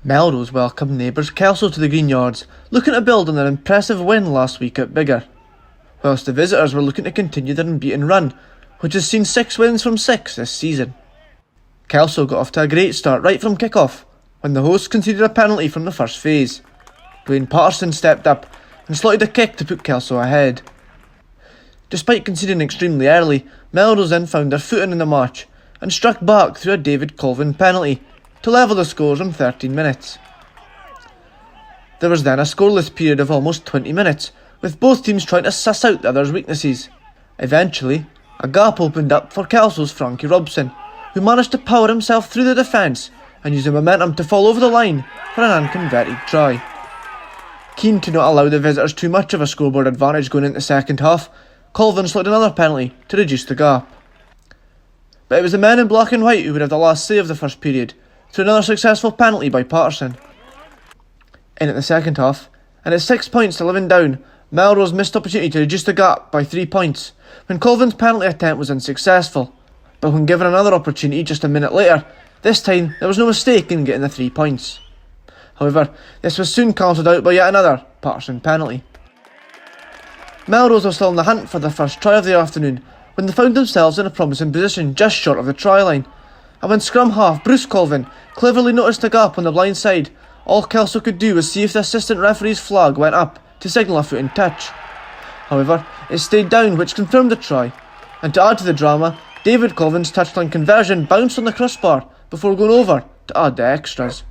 Melrose welcomed neighbours Kelso to the Greenyards, looking to build on their impressive win last week at Biggar, whilst the visitors were looking to continue their unbeaten run, which has seen 6 wins from 6 this season. Kelso got off to a great start right from kick-off, when the hosts conceded a penalty from the first phase. Dwayne Patterson stepped up and slotted a kick to put Kelso ahead. Despite conceding extremely early, Melrose then found their footing in the match and struck back through a David Colvin penalty to level the scores on 13 minutes. There was then a scoreless period of almost 20 minutes, with both teams trying to suss out the other's weaknesses. Eventually, a gap opened up for Kelso's Frankie Robson, who managed to power himself through the defence and use the momentum to fall over the line for an unconverted try. Keen to not allow the visitors too much of a scoreboard advantage going into the second half, Colvin slotted another penalty to reduce the gap. But it was the men in black and white who would have the last say of the first period, through another successful penalty by Patterson. In at the second half, and at 6 points to 11 down, Melrose missed opportunity to reduce the gap by 3 points when Colvin's penalty attempt was unsuccessful. But when given another opportunity just a minute later, this time there was no mistake in getting the 3 points. However, this was soon cancelled out by yet another Patterson penalty. Melrose were still in the hunt for their first try of the afternoon when they found themselves in a promising position just short of the try line. And when scrum half Bruce Colvin cleverly noticed a gap on the blind side, all Kelso could do was see if the assistant referee's flag went up to signal a foot in touch. However, it stayed down, which confirmed the try, and to add to the drama, David Colvin's touchline conversion bounced on the crossbar before going over to add the extras.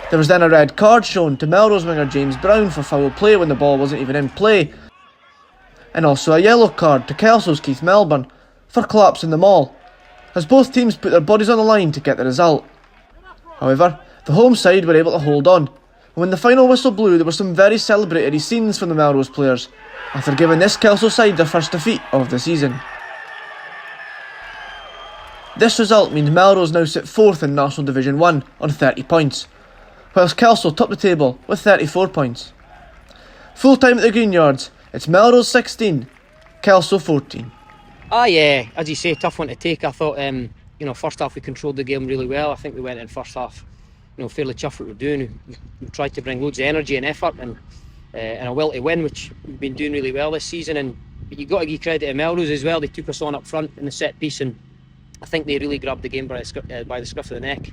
There was then a red card shown to Melrose winger James Brown for foul play when the ball wasn't even in play, and also a yellow card to Kelso's Keith Melbourne for collapsing the maul, as both teams put their bodies on the line to get the result. However, the home side were able to hold on, and when the final whistle blew there were some very celebratory scenes from the Melrose players, after giving this Kelso side their first defeat of the season. This result means Melrose now sit 4th in National Division 1 on 30 points, whilst Kelso top the table with 34 points. Full time at the Greenyards, it's Melrose 16, Kelso 14. Yeah, as you say, tough one to take. I thought, first half we controlled the game really well. I think we went in first half, fairly chuffed what we're doing. We tried to bring loads of energy and effort and a will to win, which we've been doing really well this season. But you've got to give credit to Melrose as well. They took us on up front in the set piece, and I think they really grabbed the game by the scruff of the neck.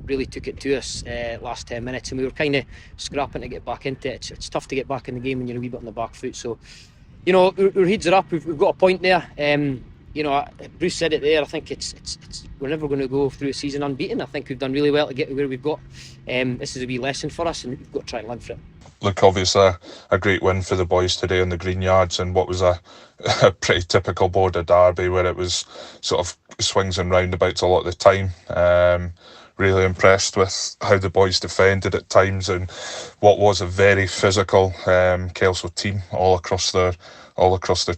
Really took it to us last 10 minutes, and we were kind of scrapping to get back into it. It's tough to get back in the game when you're a wee bit on the back foot. So, our heads are up. We've got a point there. Bruce said it there. I think it's we're never going to go through a season unbeaten. I think we've done really well to get to where we've got. This is a wee lesson for us, and we've got to try and learn from it. Look, obviously a great win for the boys today on the Greenyards, and what was a pretty typical Border derby where it was sort of swings and roundabouts a lot of the time. Really impressed with how the boys defended at times, and what was a very physical Kelso team all across their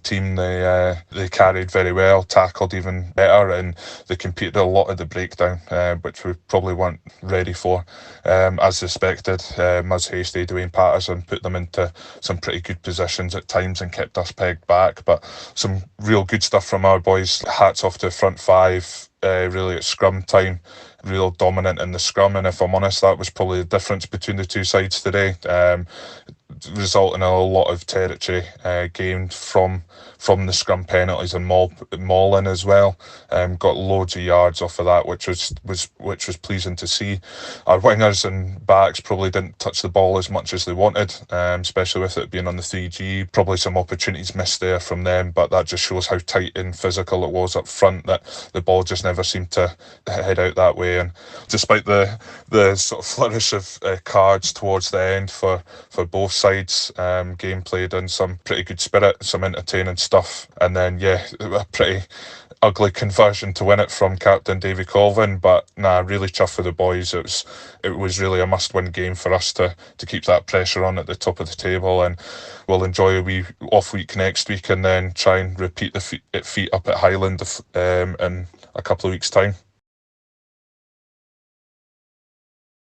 team. They carried very well, tackled even better, and they competed a lot of the breakdown, which we probably weren't ready for. As expected, Muzz Hasty, Dwayne Patterson put them into some pretty good positions at times and kept us pegged back, but some real good stuff from our boys. Hats off to the front five, really at scrum time, real dominant in the scrum, and if I'm honest, that was probably the difference between the two sides today, resulting in a lot of territory gained from the scrum penalties and mauling as well. Got loads of yards off of that, which was pleasing to see. Our wingers and backs probably didn't touch the ball as much as they wanted, especially with it being on the 3G. Probably some opportunities missed there from them, but that just shows how tight and physical it was up front, that the ball just never seemed to head out that way. And despite the sort of flourish of cards towards the end for both sides, game played in some pretty good spirit, some entertaining stuff, and then a pretty ugly conversion to win it from captain Davy Colvin. But really chuffed for the boys. It was really a must-win game for us to keep that pressure on at the top of the table, and we'll enjoy a wee off week next week and then try and repeat the feat up at Highland in a couple of weeks' time.